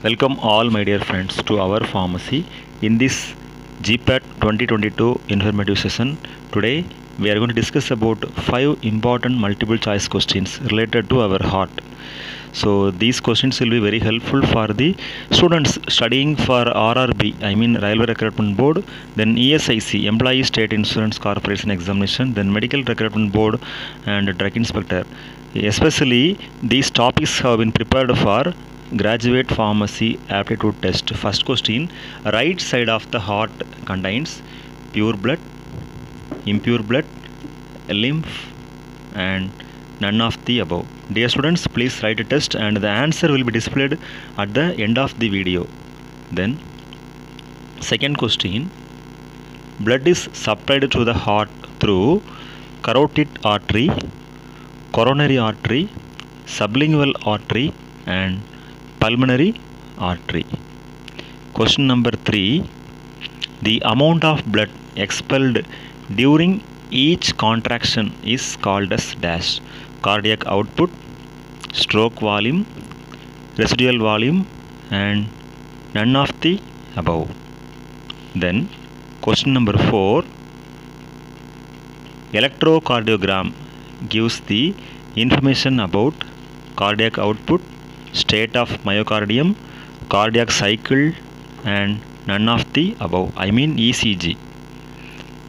Welcome all my dear friends to our pharmacy. In this GPAT 2022 informative session, today we are going to discuss about 5 important multiple choice questions related to our heart. So these questions will be very helpful for the students studying for RRB, I mean Railway Recruitment Board, then ESIC, Employee State Insurance Corporation Examination, then Medical Recruitment Board and Drug Inspector. Especially these topics have been prepared for graduate pharmacy aptitude test. First question: right side of the heart contains pure blood, impure blood, lymph, and none of the above. Dear students, please write a test and the answer will be displayed at the end of the video. Then second question: blood is supplied to the heart through carotid artery, coronary artery, sublingual artery, and pulmonary artery. Question number 3: the amount of blood expelled during each contraction is called as dash: cardiac output, stroke volume, residual volume, and none of the above. Then question number 4: electrocardiogram gives the information about cardiac output, state of myocardium, cardiac cycle, and none of the above, I mean ECG.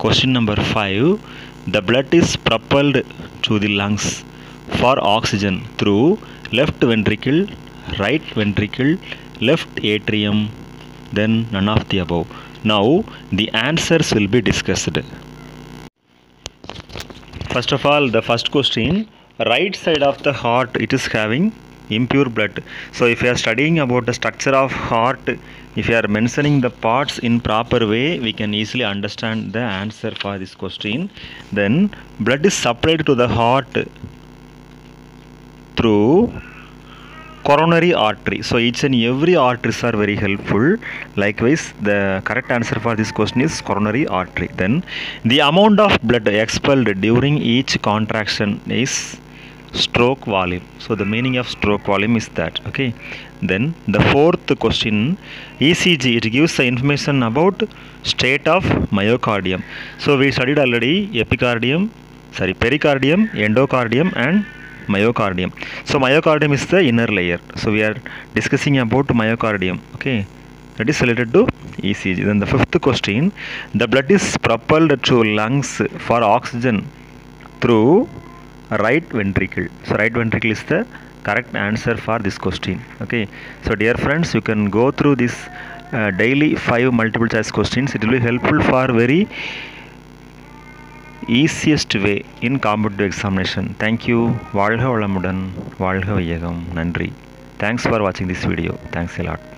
Question number 5: the blood is propelled to the lungs for oxygen through left ventricle, right ventricle, left atrium, then none of the above. Now the answers will be discussed. First of all, the first question: right side of the heart, it is having impure blood. So if you are studying about the structure of heart, if you are mentioning the parts in proper way, we can easily understand the answer for this question. Then blood is supplied to the heart through coronary artery. So each and every arteries are very helpful. Likewise, the correct answer for this question is coronary artery. Then the amount of blood expelled during each contraction is stroke volume. So the meaning of stroke volume is that. Okay. Then the fourth question: ECG, it gives the information about state of myocardium. So we studied already pericardium, endocardium, and myocardium. So myocardium is the inner layer. So we are discussing about myocardium. Okay. That is related to ECG. Then the fifth question: the blood is propelled to lungs for oxygen through right ventricle. So right ventricle is the correct answer for this question. Okay. So dear friends, you can go through this daily 5 multiple choice questions. It will be helpful for very easiest way in competitive examination. Thank you. வாழ்க வளமுடன், வாழ்க வையகம். நன்றி. Thanks for watching this video. Thanks a lot.